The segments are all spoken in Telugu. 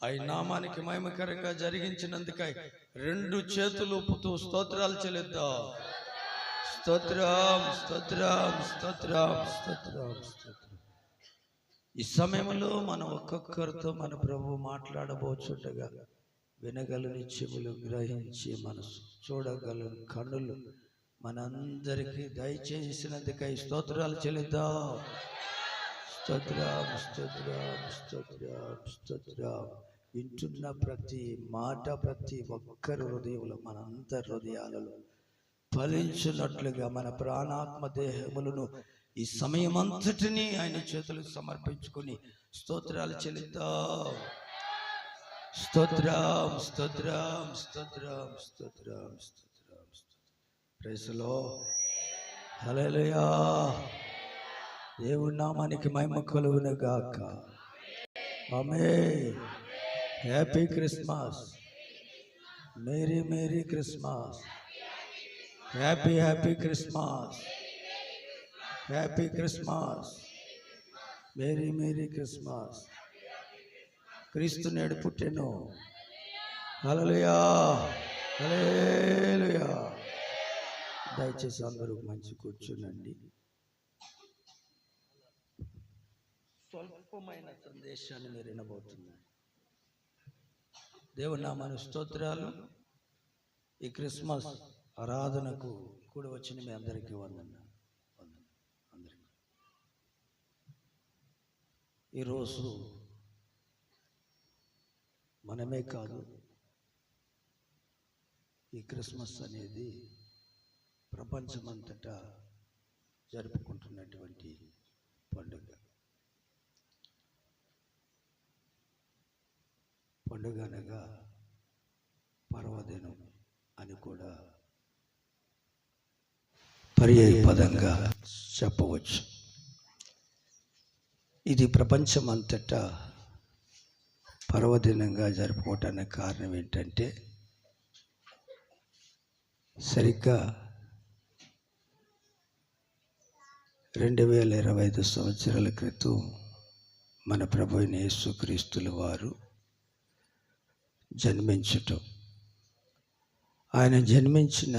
ఆయన నామానికి మహిమకరంగా జరిగించినందుకై రెండు చేతులు ఊపుతూ స్తోత్రాలు చెల్లిద్దాం. స్తోత్రం స్తోత్రం స్తోత్రం స్తోత్రం స్తోత్రం. ఈ సమయంలో మనం ఒక్కొక్కరితో మన ప్రభు మాట్లాడబోచుండగా వినగలని చెవులు, గ్రహించి మనసు చూడగలను కన్నులు మనందరికీ దయచేసినందుకై స్తోత్రాలు చెల్లిద్దాం. స్తోత్రం స్తోత్రం స్తోత్రం స్తోత్రం. వింటున్న ప్రతి మాట ప్రతి ఒక్కరి హృదయంలో, మనందరి హృదయాలలో ఫలించినట్లుగా మన ప్రాణాత్మ దేహములను ఈ సమయమంతటిని ఆయన చేతులకు సమర్పించుకొని స్తోత్రాలు చెల్లిద్దాం. స్తోత్రం స్తోత్రం స్తోత్రం స్తోత్రం స్తోత్రం. Praise the lord. హల్లెలూయా. దేవుని నామానికి మహిమ కలుగును గాక. Amen. Happy Christmas. Merry merry Christmas. Happy happy Christmas. Happy Christmas. Merry merry Christmas. క్రీస్తు నేడు పుట్టెను. హల్లెలూయా హల్లెలూయా. దయచేసి అందరూ మంచి కూర్చునండి. స్వల్పమైన సందేశాన్ని మీరు వినబోతున్నారు. దేవుని నామానికి స్తోత్రాలు. ఈ క్రిస్మస్ ఆరాధనకు కూడి వచ్చిన మీ అందరికీ వందనాలు. అందరికీ ఈరోజు మనమే కాదు, ఈ క్రిస్మస్ అనేది ప్రపంచమంతటా జరుపుకుంటున్నటువంటి పండుగ. పండుగ అనగా పర్వదినం అని కూడా పర్యాయ పదంగా చెప్పవచ్చు. ఇది ప్రపంచమంతటా పర్వదినంగా జరుపుకోవటానికి కారణం ఏంటంటే, సరిగ్గా 2025 సంవత్సరాల క్రితం మన ప్రభు అయిన యేసుక్రీస్తుల వారు జన్మించటం, ఆయన జన్మించిన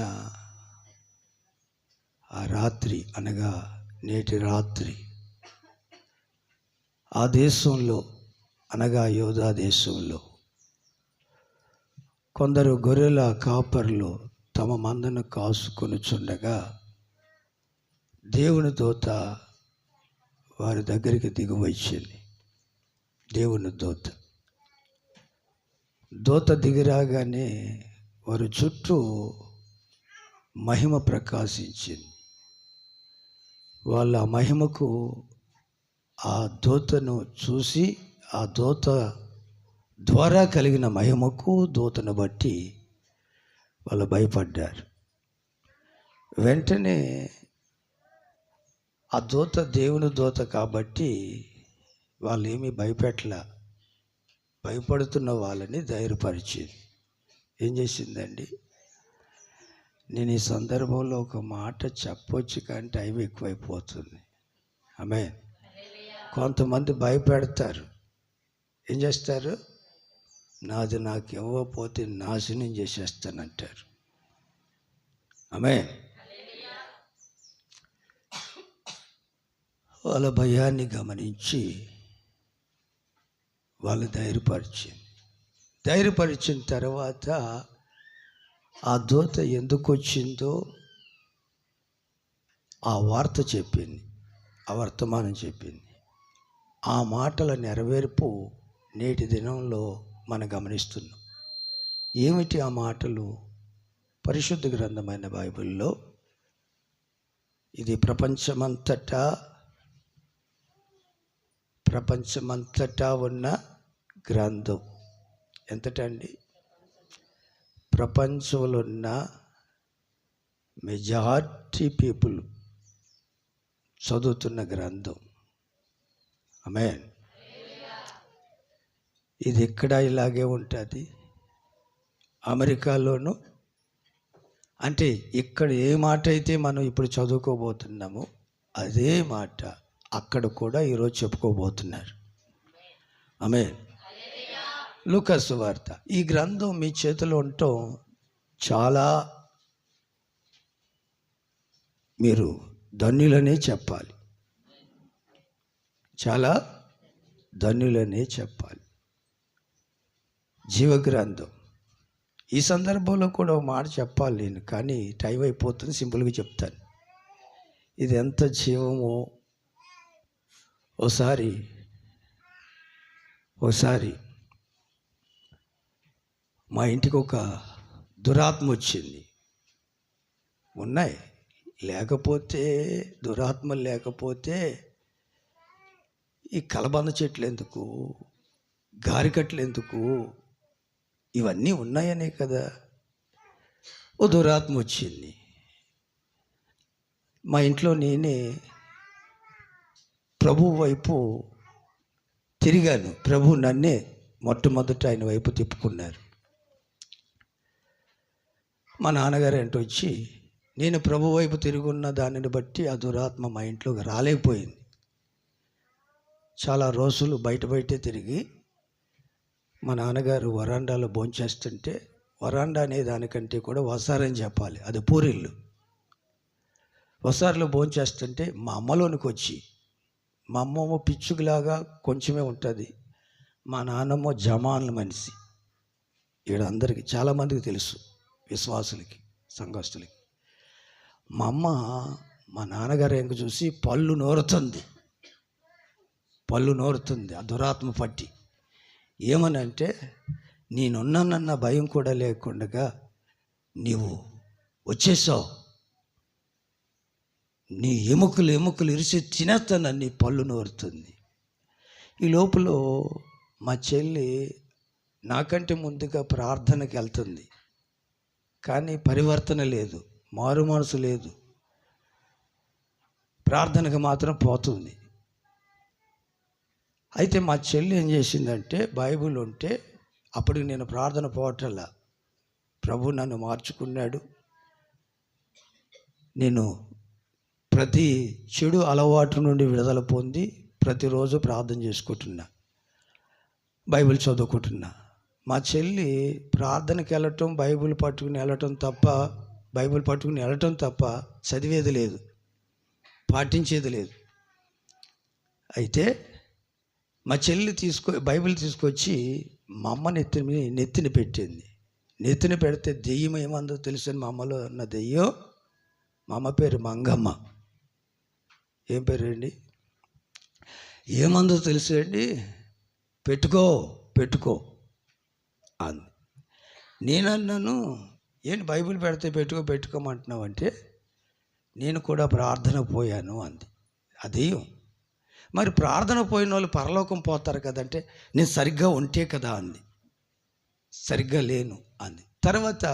ఆ రాత్రి అనగా నేటి రాత్రి ఆ దేశంలో అనగా యోధా దేశంలో కొందరు గొర్రెల కాపర్లు తమ మందను కాసుకొనుచుండగా దేవుని దూత వారి దగ్గరికి దిగి వచ్చింది. దేవుని దూత దిగిరాగానే వారి చుట్టూ మహిమ ప్రకాశించింది. వాళ్ళ ఆ మహిమకు, ఆ దూతను చూసి, ఆ దూత ద్వారా కలిగిన మహిమకు, దూతను బట్టి వాళ్ళు భయపడ్డారు. వెంటనే ఆ దూత దేవుని దూత కాబట్టి వాళ్ళు ఏమీ భయపెట్టలే. భయపడుతున్న వాళ్ళని ధైర్యపరిచింది. ఏం చేసిందండి? నేను ఈ సందర్భంలో ఒక మాట చెప్పొచ్చు కానీ టైం ఎక్కువైపోతుంది. ఆమేన్. కొంతమంది భయపెడతారు. ఏం చేస్తారు? నాది నాకు ఇవ్వకపోతే నాశనం చేసేస్తానంటారు. ఆమేన్. వాళ్ళ భయాన్ని గమనించి వాళ్ళు ధైర్యపరిచిన తర్వాత ఆ దూత ఎందుకు వచ్చిందో ఆ వార్త చెప్పింది, ఆ వర్తమానం చెప్పింది. ఆ మాటల నెరవేర్పు నేటి దినంలో మనం గమనిస్తున్నాం. ఏమిటి ఆ మాటలు? పరిశుద్ధ గ్రంథమైన బైబిల్లో ఇది ప్రపంచమంతటా ఉన్న గ్రంథం. ఎంతటండి? ప్రపంచంలో ఉన్న మెజారిటీ పీపుల్ చదువుతున్న గ్రంథం. ఆమేన్. ఇది ఇక్కడ ఇలాగే ఉంటుంది. అమెరికాలోను, అంటే ఇక్కడ ఏ మాట అయితే మనం ఇప్పుడు చదువుకోబోతున్నామో అదే మాట అక్కడ కూడా ఈరోజు చెప్పుకోబోతున్నారు. ఆమేన్. లూకా సువార్త. ఈ గ్రంథం మీ చేతిలో ఉండటం చాలా మీరు ధన్యులనే చెప్పాలి, చాలా ధన్యులనే చెప్పాలి. జీవగ్రంథం. ఈ సందర్భంలో కూడా ఒక మాట చెప్పాలి నేను, కానీ టైం అయిపోతుంది, సింపుల్గా చెప్తాను. ఇది ఎంత జీవమో ఒకసారి మా ఇంటికి ఒక దురాత్మ వచ్చింది. ఉన్నాయి, లేకపోతే దురాత్మలు లేకపోతే ఈ కలబంద చెట్లు ఎందుకు, గారికట్లు ఎందుకు, ఇవన్నీ ఉన్నాయనే కదా. ఓ దురాత్మ వచ్చింది మా ఇంట్లో. నేనే ప్రభు వైపు తిరిగాను. ప్రభు నన్నే మొట్టమొదట ఆయన వైపు తిప్పుకున్నారు. మా నాన్నగారు ఏంటో వచ్చి, నేను ప్రభు వైపు తిరుగున్న దానిని బట్టి ఆ దురాత్మ మా ఇంట్లోకి రాలేకపోయింది. చాలా రోజులు బయటే తిరిగి మా నాన్నగారు వరాండాలో భోంచేస్తుంటే, వరాండా అనే దానికంటే కూడా వసారని చెప్పాలి, అది పూరిల్లు. వసారులో భోంచేస్తుంటే మా అమ్మలోనికి వచ్చి, మా అమ్మమ్మ పిచ్చుకులాగా కొంచెమే ఉంటుంది, మా నాన్నమ్మ జమాన్ల మనిషి. ఇక్కడ అందరికీ చాలామందికి తెలుసు, విశ్వాసులకి, సంఘస్థులకి. మా అమ్మ మా నాన్నగారు ఎంక చూసి పళ్ళు నోరుతుంది ఆ దురాత్మ పట్టి. ఏమనంటే, నేనున్నానన్న భయం కూడా లేకుండా నీవు వచ్చేసావు, నీ ఎముకలు ఇరిసి తినేస్తానని నీ పళ్ళు నోరుతుంది. ఈ లోపల మా చెల్లి నాకంటే ముందుగా ప్రార్థనకి వెళ్తుంది, కానీ పరివర్తన లేదు, మారు మనసు లేదు, ప్రార్థనకు మాత్రం పోతుంది. అయితే మా చెల్లి ఏం చేసిందంటే, బైబిల్ ఉంటే అప్పటికి నేను ప్రార్థన పోవటల్లా, ప్రభు నన్ను మార్చుకున్నాడు, నేను ప్రతి చెడు అలవాటు నుండి విడుదల పొంది ప్రతిరోజు ప్రార్థన చేసుకుంటున్నా, బైబిల్ చదువుకుంటున్నా. మా చెల్లి ప్రార్థనకి వెళ్ళటం, బైబిల్ పట్టుకుని వెళ్ళటం తప్ప చదివేది లేదు, పాటించేది లేదు. అయితే మా చెల్లి బైబిల్ తీసుకొచ్చి మా అమ్మ నెత్తిని పెట్టింది. నెత్తిన పెడితే దెయ్యం ఏమందో తెలుసు. మా అమ్మలో ఉన్న దెయ్యం, మా అమ్మ పేరు మంగమ్మ. ఏం పేరు అండి? ఏమందో తెలుసు అండి, పెట్టుకో అంది. నేనన్నాను, ఏంటి బైబిల్ పెడితే పెట్టుకోమంటున్నావు అంటే, నేను కూడా ప్రార్థన పోయాను అంది. అది మరి ప్రార్థన పోయిన వాళ్ళు పరలోకం పోతారు కదంటే, నేను సరిగ్గా ఉంటే కదా అంది. సరిగ్గా లేను అంది. తర్వాత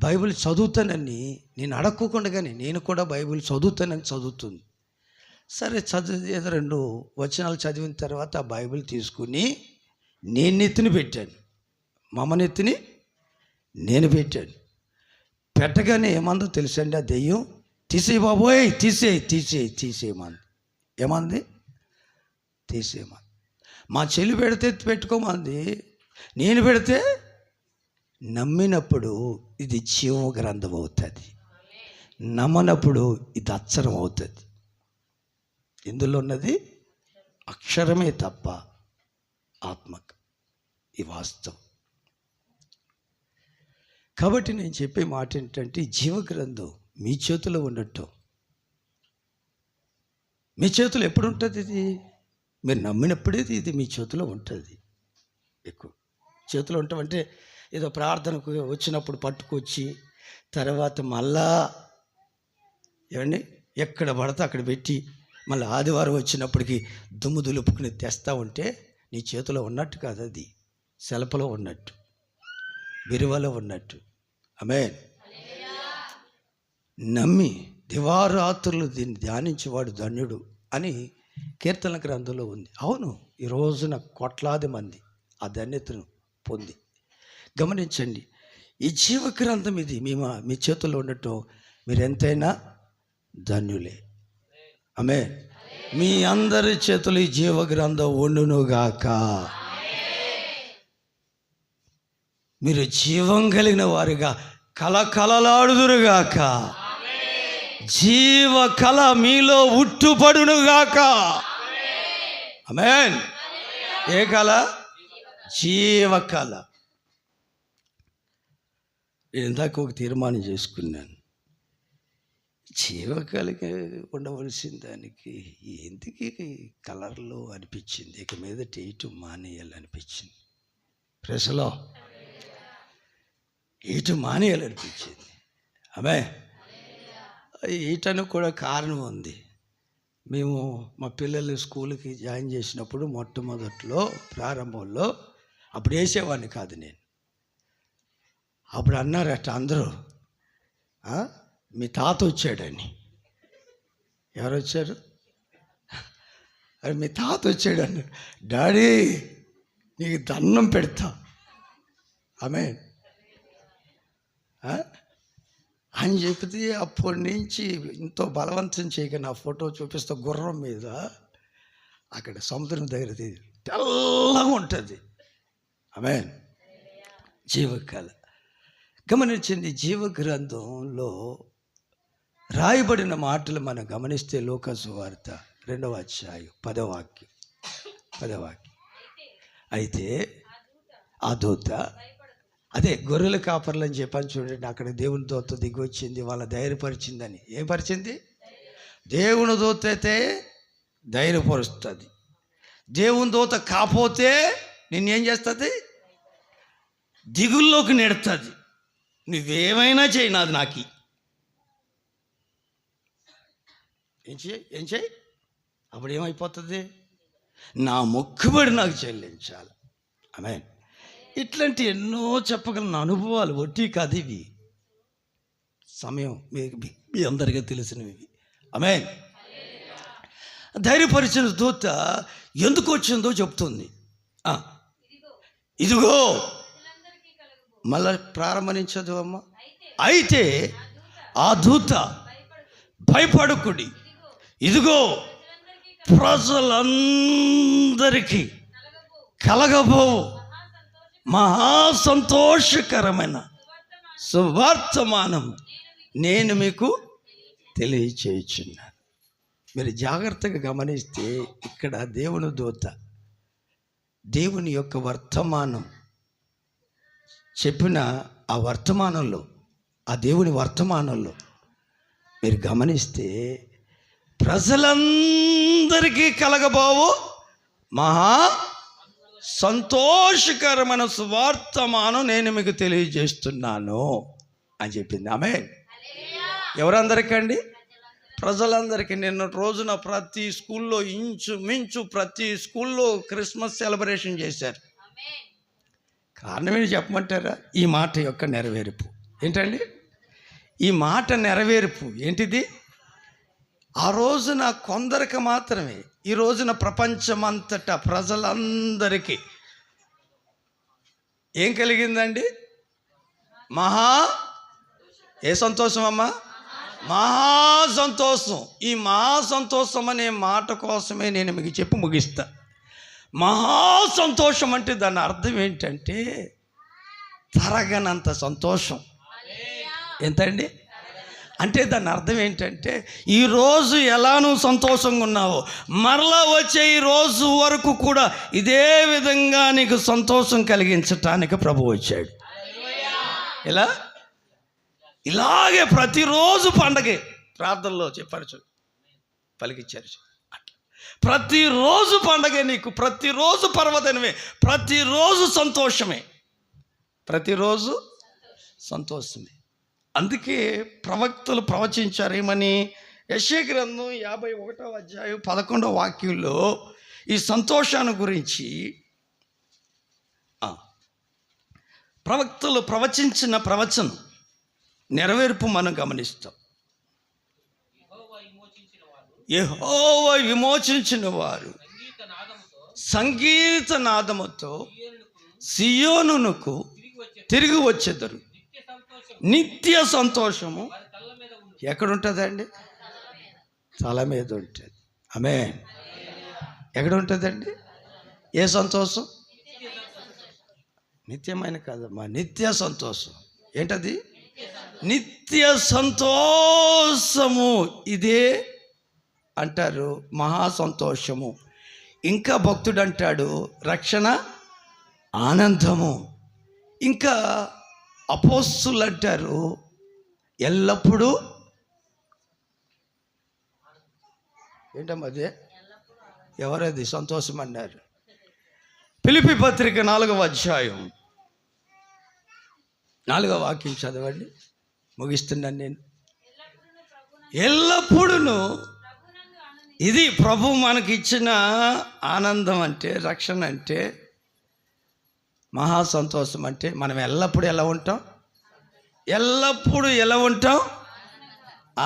బైబిల్ చదువుతానని నేను అడగకుండానే నేను కూడా బైబిల్ చదువుతానని చదువుతుంది. సరే ఏదో 2 వచనాలు చదివిన తర్వాత ఆ బైబిల్ తీసుకుని నేను నెత్తిని పెట్టాను, మా అమ్మ నెత్తిని నేను పెట్టాను. పెట్టగానే ఏమందో తెలుసండి, ఆ దెయ్యం తీసేయి బాబోయ్, తీసేయమంది. ఏమంది? తీసేయమంది. మా చెల్లి పెడితే పెట్టుకోమంది, నేను పెడితే నమ్మినప్పుడు ఇది జీవ గ్రంథం అవుతుంది, నమ్మనప్పుడు ఇది అక్షరం అవుతుంది. ఇందులో ఉన్నది అక్షరమే తప్ప ఆత్మక, ఈ వాస్తవం. కాబట్టి నేను చెప్పే మాట ఏంటంటే, జీవ గ్రంథం మీ చేతిలో ఉండటం, మీ చేతిలో ఎప్పుడు ఉంటుంది? ఇది మీరు నమ్మినప్పుడే ఇది మీ చేతిలో ఉంటుంది. ఎక్కువ చేతిలో ఉంటామంటే ఏదో ప్రార్థనకు వచ్చినప్పుడు పట్టుకొచ్చి తర్వాత మళ్ళా ఏమండి ఎక్కడ పడితే అక్కడ పెట్టి మళ్ళీ ఆదివారం వచ్చినప్పటికీ దుమ్ము దులుపుకుని తెస్తా ఉంటే నీ చేతిలో ఉన్నట్టు కాదు, అది సెలపులో ఉన్నట్టు, బిరువలో ఉన్నట్టు. ఆమేన్. నమ్మి దివారాత్రులు దీన్ని ధ్యానించేవాడు ధన్యుడు అని కీర్తన గ్రంథంలో ఉంది. అవును, ఈ రోజున కోట్లాది మంది ఆ ధన్యతను పొంది. గమనించండి, ఈ జీవ గ్రంథం ఇది మీ చేతుల్లో ఉండటం మీరు ఎంతైనా ధన్యులే. ఆమేన్. మీ అందరి చేతులు ఈ జీవ గ్రంథం ఉండునుగాక. మీరు జీవం కలిగిన వారిగా కలకలలాడుదురుగాక. జీవ కళ మీలో ఉట్టుపడునుగాక. ఆమేన్. ఏ కళ? జీవ కళ. నేను ఇందాక ఒక తీర్మానం చేసుకున్నాను. జీవకళకి ఉండవలసిన దానికి ఎందుకు కలర్లో అనిపించింది, ఇక మీద టేటు మానేయాలనిపించింది. ప్రెస్లో ఈటు మానేయాలనిపించింది. ఆమె ఈటను కూడా కారణం ఉంది. మేము మా పిల్లలు స్కూల్కి జాయిన్ చేసినప్పుడు మొట్టమొదట్లో ప్రారంభంలో అప్పుడు వేసేవాడిని కాదు నేను. అప్పుడు అన్నారట అందరూ, మీ తాత వచ్చాడని. ఎవరు వచ్చారు? అరే మీ తాత వచ్చాడని. డాడీ నీకు దండం పెడతా ఆమేన్ అని చెప్తే అప్పటి నుంచి ఎంతో బలవంతం చేయక నా ఫోటో చూపిస్తే గుర్రం మీద అక్కడ సముద్రం దగ్గర తెల్లగా ఉంటుంది. ఆమేన్. జీవకళ గమనించండి. జీవ గ్రంథంలో రాయబడిన మాటలు మనం గమనిస్తే లూకా సువార్త 2వ అధ్యాయం 10వ వాక్యం. అయితే ఆ దూత, అదే గొర్రెల కాపర్లు అని చెప్పని చూడండి, అక్కడ దేవుని దూత దిగి వచ్చింది, వాళ్ళ ధైర్యపరిచిందని. ఏం పరిచింది? దేవుని దూత అయితే ధైర్యపరుస్తుంది. దేవుని దూత కాపోతే నిన్నేం చేస్తుంది? దిగుల్లోకి నెడుతుంది. నువ్వేమైనా చేయి, నాది నాకి. ఏం చేయి? అప్పుడు ఏమైపోతుంది? నా మొక్కుబడి నాకు చెల్లించాలి. ఆమేన్. ఇట్లాంటి ఎన్నో చెప్పగలను అనుభవాలు, ఒట్టి కాదు ఇవి. సమయం మీ అందరికీ తెలిసినవి. ఆమేన్. ధైర్యపరిచిన దూత ఎందుకు వచ్చిందో చెప్తుంది. ఇదిగో మళ్ళా ప్రారంభించదు అమ్మ. అయితే ఆ దూత భయపడకుడి, ఇదిగో ప్రజలందరికీ కలగబోవు మహా సంతోషకరమైన సువార్తమానం నేను మీకు తెలియచేయుచున్నాను. మీరు జాగ్రత్తగా గమనిస్తే ఇక్కడ దేవుని దూత దేవుని యొక్క వర్తమానం చెప్పిన ఆ వర్తమానంలో, ఆ దేవుని వర్తమానంలో మీరు గమనిస్తే ప్రజలందరికీ కలగబోవు మహా సంతోషకరమైన సువార్తమానం నేను మీకు తెలియజేస్తున్నాను అని చెప్పింది. ఆమేన్. ఎవరందరికండి? ప్రజలందరికీ. నిన్న రోజున ప్రతి స్కూల్లో ఇంచుమించు ప్రతి స్కూల్లో క్రిస్మస్ సెలబ్రేషన్ చేశారు. కారణం ఏంటి చెప్పమంటారా? ఈ మాట యొక్క నెరవేర్పు. ఏంటండి ఈ మాట నెరవేర్పు? ఏంటిది? ఆ రోజున కొందరికి మాత్రమే, ఈ రోజున ప్రపంచమంతటా ప్రజలందరికీ ఏం కలిగిందండి? ఏ సంతోషం అమ్మా? మహా సంతోషం. ఈ మహా సంతోషం అనే మాట కోసమే నేను మీకు చెప్పి ముగిస్తా. మహా సంతోషం అంటే దాని అర్థం ఏంటంటే తరగనంత సంతోషం. ఎంతండి? అంటే దాని అర్థం ఏంటంటే ఈరోజు ఎలా నువ్వు సంతోషంగా ఉన్నావో మరలా వచ్చే ఈ రోజు వరకు కూడా ఇదే విధంగా నీకు సంతోషం కలిగించటానికి ప్రభు వచ్చాడు. ఇలాగే ప్రతిరోజు పండగే. ప్రార్థనలో చెప్పారు, పలికిచ్చారు. ప్రతిరోజు పండగే నీకు, ప్రతిరోజు పర్వదినమే, ప్రతిరోజు సంతోషమే, ప్రతిరోజు సంతోషమే. అందుకే ప్రవక్తలు ప్రవచించారు ఏమని? యెషయా గ్రంథం 51వ అధ్యాయం 11వ వాక్యంలో ఈ సంతోషాన్ని గురించి ప్రవక్తలు ప్రవచించిన ప్రవచనం నెరవేర్పు మనం గమనిస్తాం. యెహోవా విమోచించిన వారు సంగీత నాదముతో సియోనునకు తిరిగి వచ్చేదరు. నిత్య సంతోషము ఎక్కడుంటుందండి? తల మీద ఉంటుంది. ఆమేన్. ఎక్కడ ఉంటుందండి? ఏ సంతోషం? నిత్యమైన కాదమ్మా, నిత్య సంతోషం. ఏంటది? నిత్య సంతోషము. ఇదే అంటారు మహా సంతోషము. ఇంకా భక్తుడు అంటాడు రక్షణ ఆనందము. ఇంకా అపోస్తులు అంటారు ఎల్లప్పుడూ. ఏంటమ్మా అదే? ఎవరది సంతోషం అన్నారు? ఫిలిప్పీ పత్రిక 4వ అధ్యాయం 4వ వాక్యం చదవండి, ముగిస్తున్నాను నేను. ఎల్లప్పుడూ. ఇది ప్రభు మనకిచ్చిన ఆనందం అంటే, రక్షణ అంటే, మహా సంతోషం అంటే మనం ఎల్లప్పుడూ ఎలా ఉంటాం? ఎల్లప్పుడూ ఎలా ఉంటాం?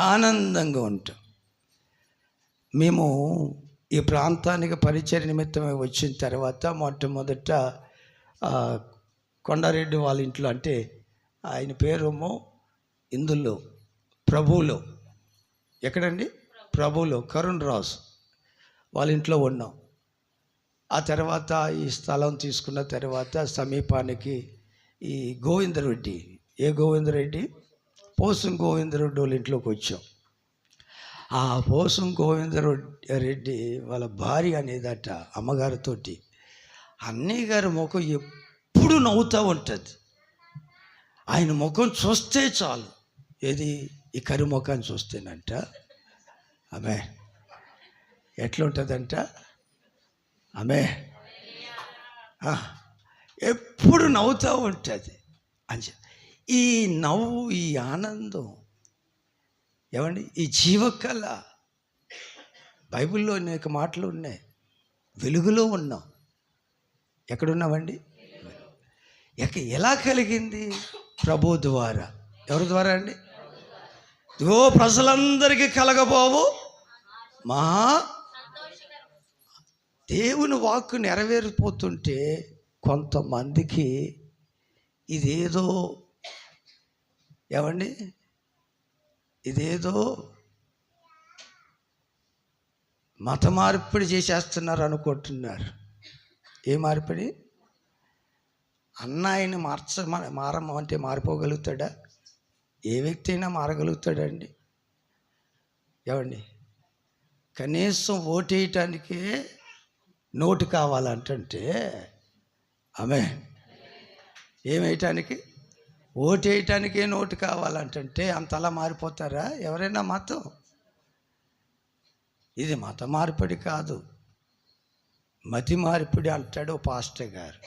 ఆనందంగా ఉంటాం. మేము ఈ ప్రాంతానికి పరిచయ నిమిత్తమై వచ్చిన తర్వాత మొట్టమొదట కొండారెడ్డి వాళ్ళ ఇంట్లో, అంటే ఆయన పేరేమో ఇందులో ప్రభువులో, ఎక్కడండి? ప్రభువులో కరుణ్ రాజు వాళ్ళ ఇంట్లో ఉన్నాం. ఆ తర్వాత ఈ స్థలం తీసుకున్న తర్వాత సమీపానికి ఈ గోవిందరెడ్డి, ఏ గోవిందరెడ్డి? పోసం గోవిందరెడ్డి వాళ్ళ ఇంట్లోకి వచ్చాం. ఆ పోసం గోవిందరెడ్డి వాళ్ళ భార్య అనేదట అమ్మగారితోటి, అన్నయ్య గారి ముఖం ఎప్పుడు నవ్వుతూ ఉంటుంది. ఆయన ముఖం చూస్తే చాలు. ఏది? ఈ కరి ముఖాన్ని చూస్తేనంట ఆమె ఎట్లుంటుందంట ఆమె ఎప్పుడు నవ్వుతూ ఉంటుంది అని. ఈ నవ్వు, ఈ ఆనందం ఏమండి? ఈ జీవకళ బైబిల్లో అనేక మాటలు ఉన్నాయి. వెలుగులో ఉన్నాం. ఎక్కడున్నామండి? ఎలా కలిగింది? ప్రభు ద్వారా. ఎవరి ద్వారా అండి? ఇదిగో ప్రజలందరికీ కలగబోవు మహా. దేవుని వాక్కు నెరవేరిపోతుంటే కొంతమందికి ఇదేదో, ఏమండి, ఇదేదో మత మార్పిడి చేసేస్తున్నారు అనుకుంటున్నారు. ఏ మార్పిడి? అన్నాయని మారమంటే మారిపోగలుగుతాడా? ఏ వ్యక్తి అయినా మారగలుగుతాడండి? ఏమండి, కనీసం ఓటేయటానికే నోటు కావాలంటే ఆమె ఏమేయటానికి? ఓటేయటానికే నోటు కావాలంటే అంతలా మారిపోతారా ఎవరైనా మతం? ఇది మత మార్పిడి కాదు, మతి మార్పిడి అంటాడు పాస్టర్ గారు.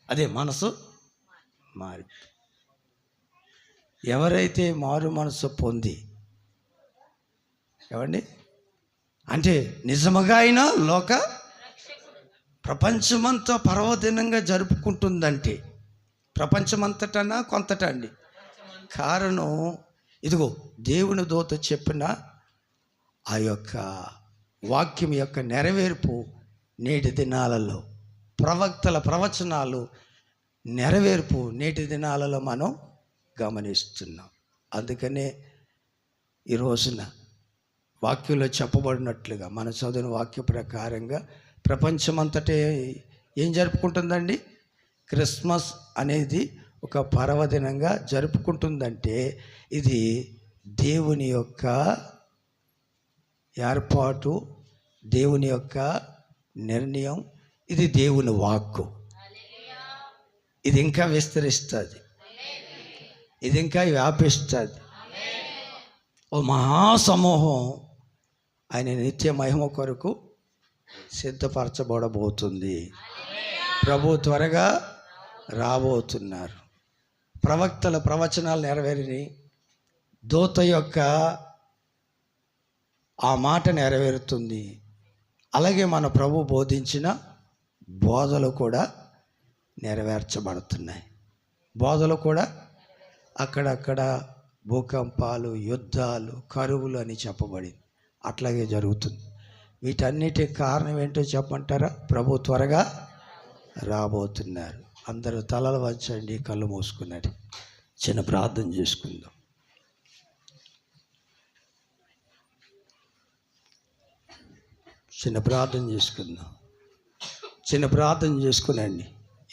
అదే మనసు మార్పు. ఎవరైతే మారు మనసు పొంది, ఏమండి, అంటే నిజముగా అయినా లోక ప్రపంచమంతా పర్వదినంగా జరుపుకుంటుందంటే, ప్రపంచమంతటనా కొంతట అండి? కారణం ఇదిగో దేవుని దూత చెప్పిన ఆ యొక్క వాక్యం యొక్క నెరవేర్పు నేటి దినాలలో, ప్రవక్తల ప్రవచనాలు నెరవేర్పు నేటి దినాలలో మనం గమనిస్తున్నాం. అందుకనే ఈ రోజున వాక్యంలో చెప్పబడినట్లుగా మన చదివిన వాక్య ప్రకారంగా ప్రపంచమంతటే ఏం జరుపుకుంటుందండి? క్రిస్మస్ అనేది ఒక పర్వదినంగా జరుపుకుంటుందంటే ఇది దేవుని యొక్క ఏర్పాటు, దేవుని యొక్క నిర్ణయం. ఇది దేవుని వాక్కు. ఇది ఇంకా విస్తరిస్తుంది, ఇది ఇంకా వ్యాపిస్తుంది. ఓ మహాసమూహం ఆయన నిత్య మహిమ కొరకు సిద్ధపరచబడబోతుంది. ప్రభు త్వరగా రాబోతున్నారు. ప్రవక్తల ప్రవచనాలు నెరవేరి దూత యొక్క ఆ మాట నెరవేరుతుంది. అలాగే మన ప్రభు బోధించిన బోధలు కూడా నెరవేర్చబడుతున్నాయి. బోధలు కూడా అక్కడక్కడ భూకంపాలు, యుద్ధాలు, కరువులు అని చెప్పబడింది. అట్లాగే జరుగుతుంది. వీటన్నిటి కారణం ఏంటో చెప్పమంటారా? ప్రభు త్వరగా రాబోతున్నారు. అందరూ తలలు వంచండి, కళ్ళు మూసుకున్నది. చిన్న ప్రార్థన చేసుకుందాం. చిన్న ప్రార్థన చేసుకుందాం. చిన్న ప్రార్థన చేసుకునండి.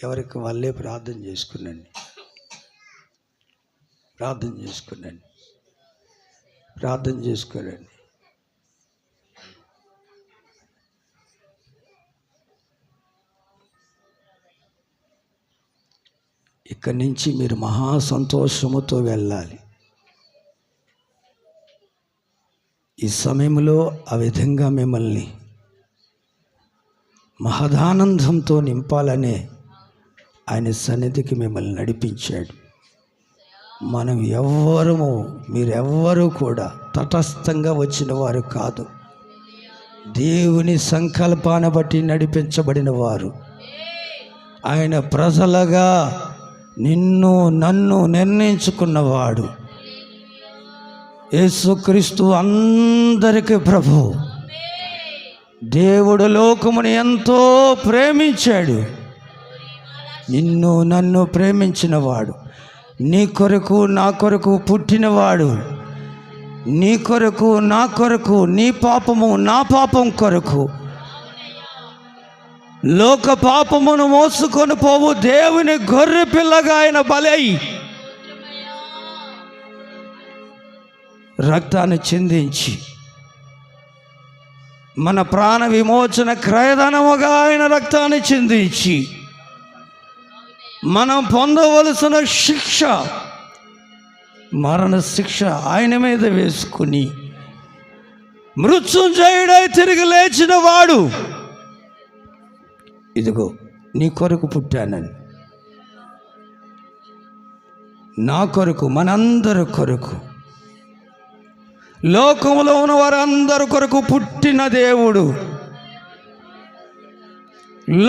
ఎవరికి వాళ్ళే ప్రార్థన చేసుకునండి. ప్రార్థన చేసుకునండి. ప్రార్థన చేసుకోనండి. ఇక్కడి నుంచి మీరు మహా సంతోషముతో వెళ్ళాలి. ఈ సమయంలో ఆ విధంగా మిమ్మల్ని మహదానందంతో నింపాలనే ఆయన సన్నిధికి మిమ్మల్ని నడిపించాడు. మనం మీరెవ్వరూ కూడా తటస్థంగా వచ్చిన వారు కాదు. దేవుని సంకల్పాన్ని బట్టి నడిపించబడిన వారు. ఆయన ప్రజలుగా నిన్ను నన్ను నిర్ణయించుకున్నవాడు. యేసుక్రీస్తు అందరికీ ప్రభు. దేవుడు లోకముని ఎంతో ప్రేమించాడు. నిన్ను నన్ను ప్రేమించినవాడు. నీ కొరకు నా కొరకు పుట్టినవాడు. నీ కొరకు నా కొరకు, నీ పాపము నా పాపం కొరకు లోక పాపమును మోసుకొని పోవు దేవుని గొర్రె పిల్లగా ఆయన బలై రక్తాన్ని చిందించి మన ప్రాణ విమోచన క్రయధనముగా ఆయన రక్తాన్ని చిందించి మనం పొందవలసిన శిక్ష, మరణ శిక్ష ఆయన మీద వేసుకుని మృత్యుంజయుడై తిరిగి లేచిన వాడు. ఇదిగో నీ కొరకు పుట్టానని, నా కొరకు, మనందరి కొరకు, లోకములో ఉన్న వారందరి కొరకు పుట్టిన దేవుడు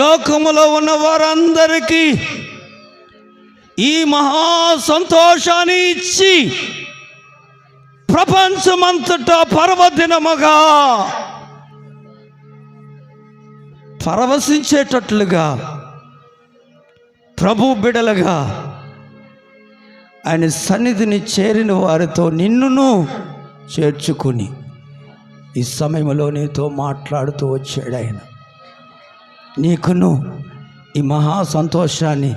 లోకములో ఉన్న వారందరికీ ఈ మహా సంతోషాన్ని ఇచ్చి ప్రపంచమంతటా పర్వదినముగా పరవశించేటట్లుగా ప్రభు బిడలుగా ఆయన సన్నిధిని చేరిన వారితో నిన్నును చేర్చుకుని ఈ సమయంలో నీతో మాట్లాడుతూ వచ్చాడు. ఆయన నీకును ఈ మహా సంతోషాన్ని,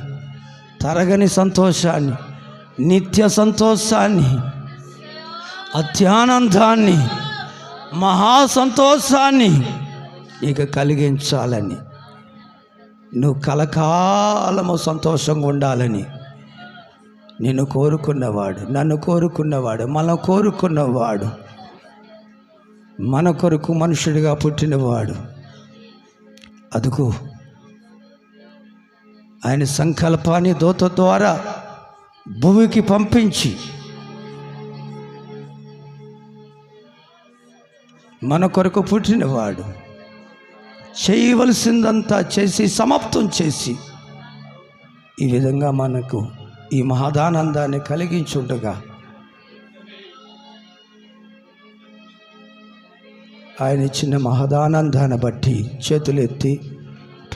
తరగని సంతోషాన్ని, నిత్య సంతోషాన్ని, అత్యానందాన్ని, మహా సంతోషాన్ని ఇక కలిగించాలని, నువ్వు కలకాలము సంతోషంగా ఉండాలని నిన్ను కోరుకున్నవాడు, నన్ను కోరుకున్నవాడు, మనం కోరుకున్నవాడు, మన కొరకు మనుషుడిగా పుట్టినవాడు. అదుకు ఆయన సంకల్పాన్ని దూత ద్వారా భూమికి పంపించి మన కొరకు పుట్టినవాడు. చేయవలసిందంతా చేసి సమాప్తం చేసి ఈ విధంగా మనకు ఈ మహదానందాన్ని కలిగించుండగా ఆయన ఇచ్చిన మహదానందాన్ని బట్టి చేతులెత్తి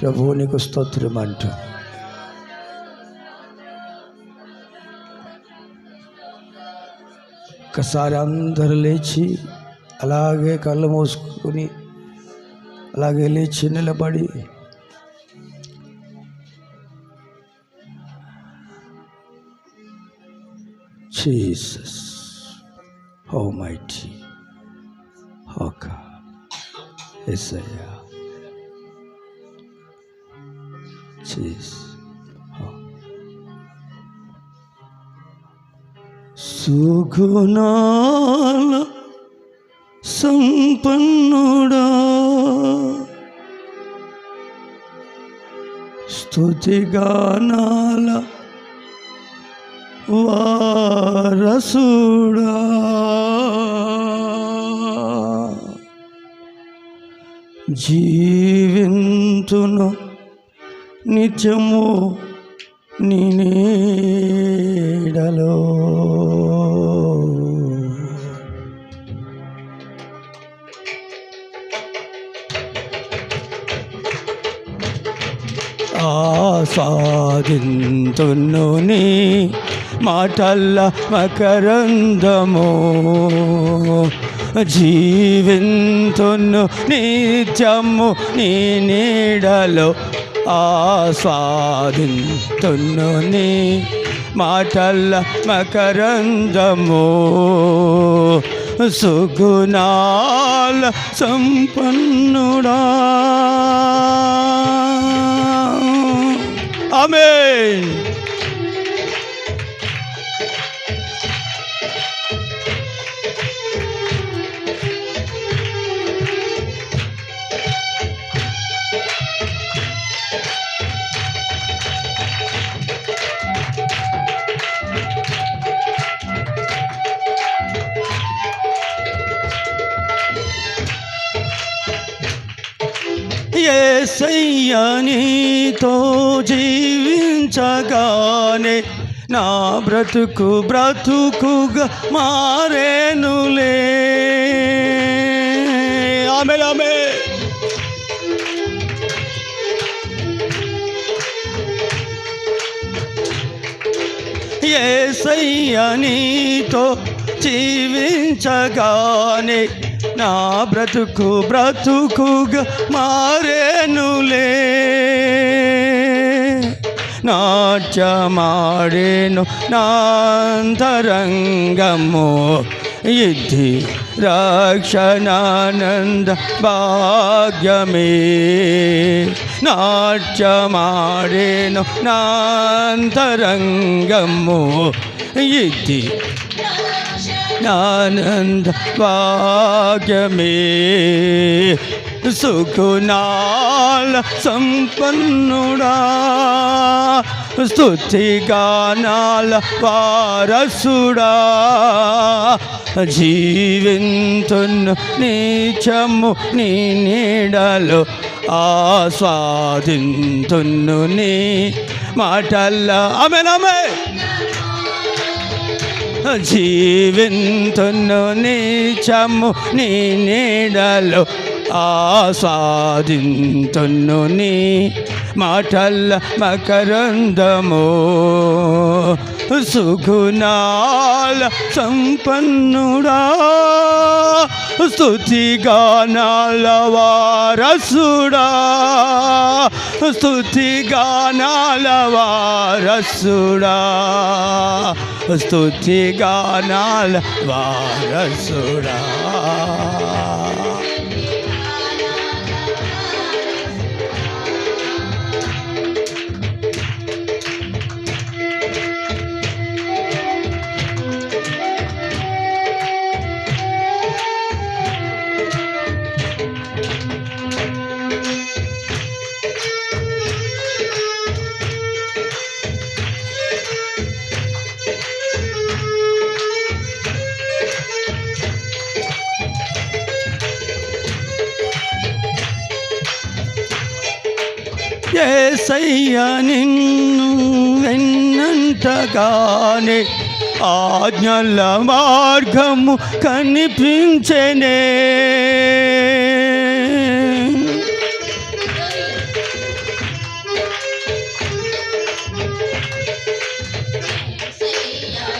ప్రభువు నీకు స్తోత్రం అంటూ ఒకసారి అందరూ లేచి అలాగే కళ్ళు మూసుకుని అలాగే లేచి నిలబడి Jesus, Almighty, oh God, Isaiah, Jesus, oh. సుగుణాల సంపన్నుడా, స్తుతిగానాల వారసుడా, జీవింతును నిత్యము నీ నీడలో, ఆస్వాదింతును నీ మాటల్ల మకరందము, జీవింతును నిత్యము నీ నీడలో, ఆస్వాదింతును నీ మాటల మకరందము సుగుణాల సంపన్నుడా. ఆమేన్. యేసయ్యా నీతో జీవించగానే నా బ్రతుకుగా మారేనులే. ఆమేన్ ఆమేన్. యేసయ్యా నీతో జీవించగానే నా బ్రతుకుగా మారేనులే. నాట్యమాడేను నాంతరంగము ఇది రక్షణానంద భాగ్యమే. నాట్యమాడేను నాంతరంగము ఇది ఆనంద భాగ్యమే. సుగుణాల సంపన్నుడా స్తుతిగానాల వారసుడా జీవింతును నీచము నీ నీడలో ఆస్వాదింతును నీ మాటల. ఆమేన్ ఆమేన్. జీవింతును నీచము నీ నీడలో ఆస్వాదింతును నీ మాటల మకరందము సుగుణాల సంపన్నుడా స్తుతిగానాల వారసుడా స్తుతిగానాల వారసుడా స్తుతిగానాల వారసుడా. యేసయ్యా నిన్ను వెన్నంటగానే ఆజ్ఞల మార్గము కనిపించెనే.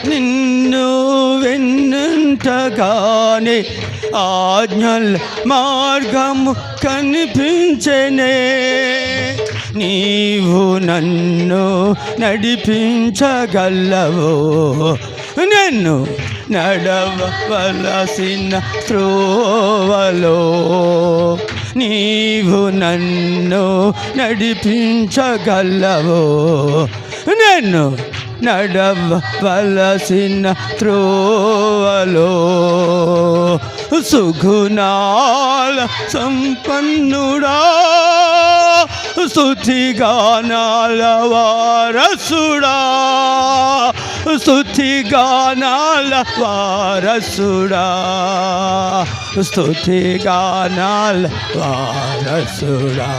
నిన్ను వెన్నంటగానే ఆజ్ఞల మార్గము కనిపించెనే. నీవు నన్ను నడిపించగలవో నన్ను నడవవలసిన త్రోవలో. నీవు నన్ను నడిపించగలవో నన్ను నడవవలసిన త్రోవలో. సుగుణాల సంపన్నుడా స్తుతిగానాల వారసుడా స్తుతిగానాల వారసుడా స్తుతిగానాల వారసుడా.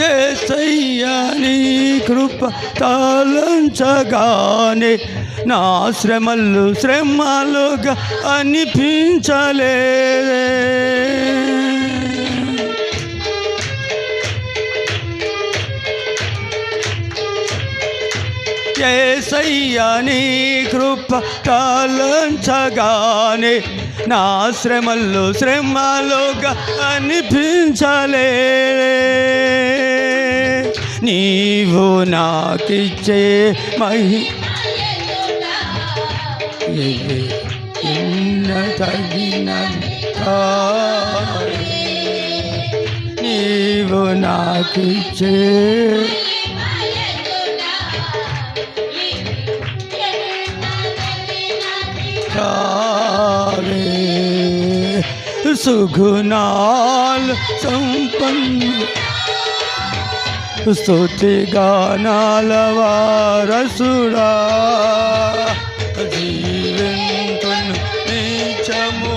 యేసయ్యా నీ కృప తలంచగానే నా శ్రమలుగా అనిపించలేదే. యేసయ్యా నీ కృప తలంచగానే నా శ్రమలుగా అనిపించలేదే. నీవు నాకిచ్చే నీవు నాకిచ్చే సుగుణాల్ సంపన్న స్తుతి గానాల వారసుడా జీవింతును నిత్యము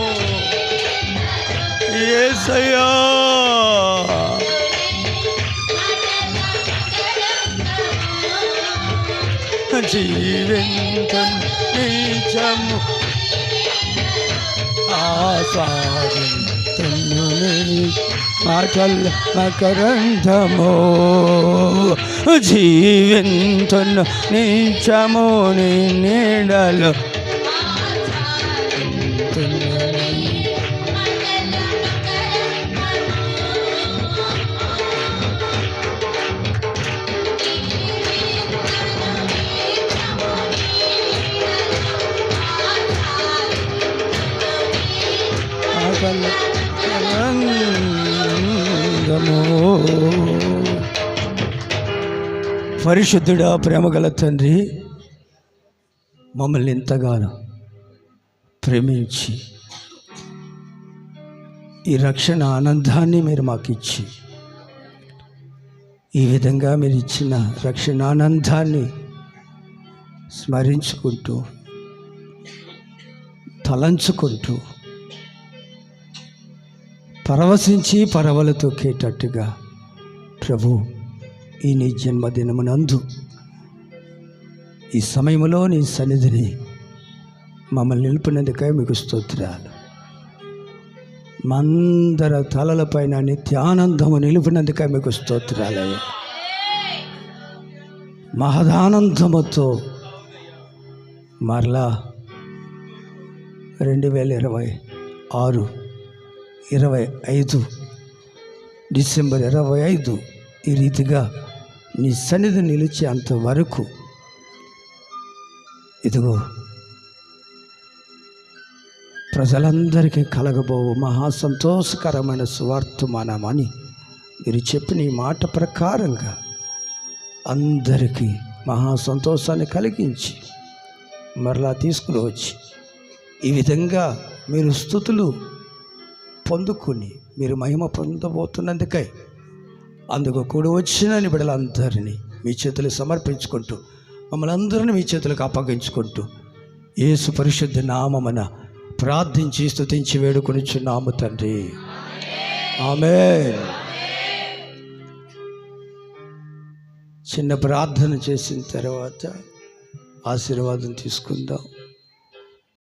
యేసయ్యా. జీవింతును నిత్యము ఆస్వాదింతును మాటల మకరంధము. జీవింతును నిత్యము నీ నీడలో పరిశుద్ధుడా, ప్రేమగల తండ్రి, మమ్మల్ని ఎంతగానో ప్రేమించి ఈ రక్షణ ఆనందాన్ని మీరు మాకు ఇచ్చి ఈ విధంగా మీరు ఇచ్చిన రక్షణ ఆనందాన్ని స్మరించుకుంటూ తలంచుకుంటూ పరవశించి పరవలు తొక్కేటట్టుగా ప్రభు ఈ నీ జన్మదినమునందు ఈ సమయంలో నీ సన్నిధిని మమ్మల్ని నిలిపినందుకై మీకు స్తోత్రాలు. మందర తలలపైన నిత్యానందము నిలిపినందుకై మీకు స్తోత్రాలయ్యా. మహదానందముతో మరలా 2026 25 డిసెంబర్ 25 ఈ రీతిగా నీ సన్నిధి నిలిచే అంతవరకు ఇదిగో ప్రజలందరికీ కలగబోవు మహా సంతోషకరమైన సువార్తమానమని మీరు చెప్పిన ఈ మాట ప్రకారంగా అందరికీ మహా సంతోషాన్ని కలిగించి మరలా తీసుకుని వచ్చి ఈ విధంగా మీరు స్తుతులు పొందుకొని మీరు మహిమ పొందబోతున్నందుకై అందుకు కూడి వచ్చిన బిడ్డలందరినీ మీ చేతులు సమర్పించుకుంటూ మమ్మల్ని అందరినీ మీ చేతులకు అప్పగించుకుంటూ యేసు పరిశుద్ధ నామమున ప్రార్థించి స్తుతించి వేడుకొనిచున్నాము తండ్రి. ఆమేన్. చిన్న ప్రార్థన చేసిన తర్వాత ఆశీర్వాదం తీసుకుందాం.